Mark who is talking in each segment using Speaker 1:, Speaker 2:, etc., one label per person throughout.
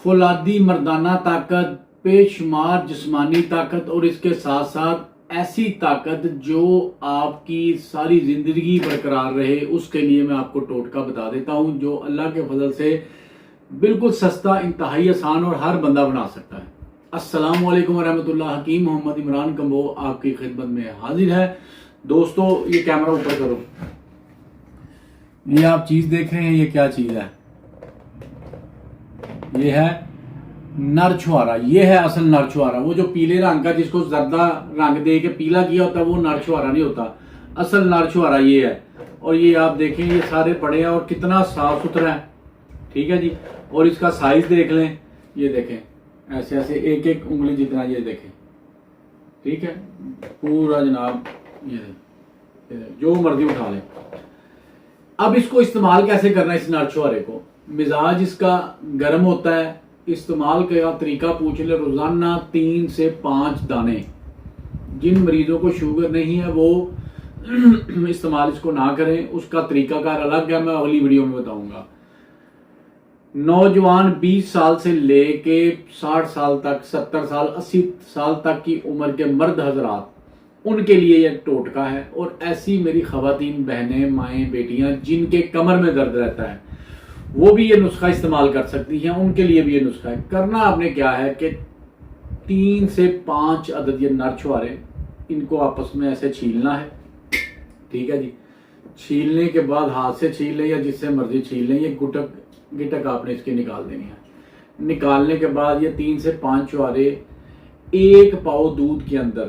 Speaker 1: फौलादी मर्दाना ताकत, बेशुमार जिस्मानी ताकत और इसके साथ साथ ऐसी ताकत जो आपकी सारी ज़िंदगी बरकरार रहे, उसके लिए मैं आपको टोटका बता देता हूं जो अल्लाह के फजल से बिल्कुल सस्ता, इंतहाई आसान और हर बंदा बना सकता है। अस्सलामु अलैकुम वरहमतुल्लाह। हकीम मोहम्मद इमरान कम्बो आपकी खिदमत में हाजिर है। दोस्तों, ये कैमरा ऊपर करो। ये आप चीज़ देख रहे हैं, ये क्या चीज़ है? ये है नर छुआरा। ये है असल नर छुआरा। वो जो पीले रंग का जिसको जर्दा रंग दे के पीला किया होता है वो नर छुआरा नहीं होता। असल नर छुआरा ये है। और ये आप देखें, ये सारे पड़े हैं और कितना साफ सुथरा है। ठीक है जी। और इसका साइज देख लें, ये देखें ऐसे ऐसे एक एक उंगली जितना, ये देखें। ठीक है, पूरा जनाब ये जो मर्जी उठा लें। अब इसको इस्तेमाल कैसे करना है? इस नर छुआरे को, मिजाज इसका गर्म होता है। इस्तेमाल का तरीका पूछ ले। रोजाना 3 से 5 दाने। जिन मरीजों को शुगर नहीं है वो इस्तेमाल इसको ना करें, उसका तरीकाकार अलग है, मैं अगली वीडियो में बताऊंगा। नौजवान 20 साल से लेके 60 साल तक, 70 साल 80 साल तक की उम्र के मर्द हजरात, उनके लिए यह टोटका है। और ऐसी मेरी खवातीन बहनें, माएँ, बेटियां जिनके कमर में दर्द रहता है, वो भी ये नुस्खा इस्तेमाल कर सकती हैं। उनके लिए भी ये नुस्खा है। करना आपने क्या है कि 3 से 5 अदद ये नर छुआरे, इनको आपस में ऐसे छीलना है। ठीक है जी। छीलने के बाद हाथ से छील लें या जिससे मर्जी छील लें। ये गुटक गिटक आपने इसकी निकाल देनी है। निकालने के बाद ये 3 से 5 छुआरे 1 पाव दूध के अंदर,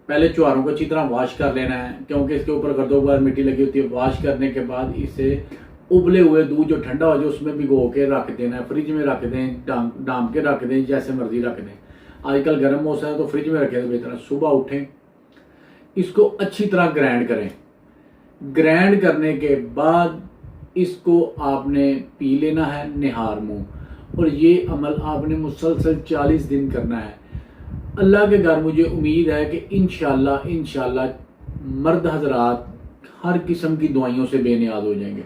Speaker 1: पहले छुआरों को अच्छी तरह वॉश कर लेना है, क्योंकि इसके ऊपर गर्दोबार मिट्टी लगी होती है। वॉश करने के बाद इसे उबले हुए दूध जो ठंडा हो जाए उसमें भिगो के रख देना है। फ्रिज में रख दें, डाम के रख दें, जैसे मर्जी रख दें। आजकल गर्म मौसम है तो फ्रिज में रखें तो बेहतर है। सुबह उठें, इसको अच्छी तरह ग्राइंड करें। ग्राइंड करने के बाद इसको आपने पी लेना है निहार मुंह। और ये अमल आपने मुसलसल 40 दिन करना है। अल्लाह के घर मुझे उम्मीद है कि इंशाल्लाह मर्द हजरात हर किस्म की दवाइयों से बेनियाज हो जाएंगे।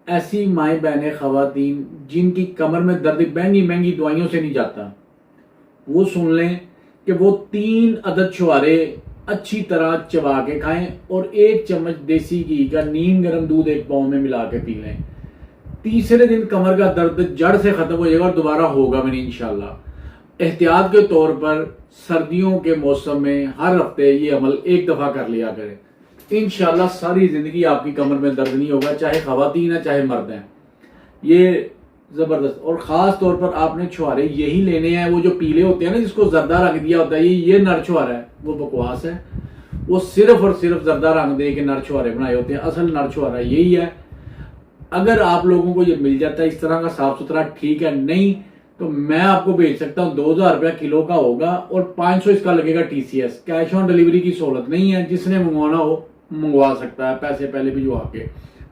Speaker 1: ऐसी माएँ बहनें, खवातीन जिनकी कमर में दर्द महंगी दवाइयों से नहीं जाता, वो सुन लें कि वो 3 अदद छुआरे अच्छी तरह चबा के खाएं और 1 चम्मच देसी घी का नीम गर्म दूध 1 पाव में मिला के पी लें। तीसरे दिन कमर का दर्द जड़ से खत्म हो जाएगा और दोबारा होगा भी नहीं इंशाल्लाह। एहतियात के तौर पर सर्दियों के मौसम में हर हफ्ते ये अमल 1 दफा कर लिया करें। इंशाल्लाह सारी जिंदगी आपकी कमर में दर्द नहीं होगा, चाहे खवातीन है चाहे मर्द हैं। ये जबरदस्त। और खास तौर पर आपने छुआरे यही लेने हैं, वो जो पीले होते हैं ना, जिसको जर्दा रंग दिया होता है, ये नर छुआरा है, वो बकवास है। वो सिर्फ और सिर्फ जर्दा रंग दे के नर छुआरे बनाए होते हैं। असल नर छुआरा यही है। अगर आप लोगों को ये मिल जाता है इस तरह का साफ सुथरा, ठीक है। नहीं तो मैं आपको भेज सकता हूँ। 2000 रुपया किलो का होगा और 500 इसका लगेगा TCS। कैश ऑन डिलीवरी की सहूलत नहीं है। जिसने मंगवाना हो मंगवा सकता है, पैसे पहले भिजवा के।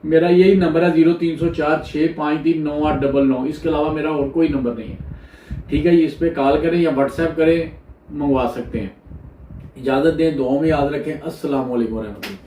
Speaker 1: मेरा यही नंबर है 0304 653 9899। इसके अलावा मेरा और कोई नंबर नहीं है। ठीक है, इस पे कॉल करें या व्हाट्सएप करें, मंगवा सकते हैं। इजाजत दें, दुआ में याद रखें। अस्सलाम वालेकुम रहमतुल्लाह।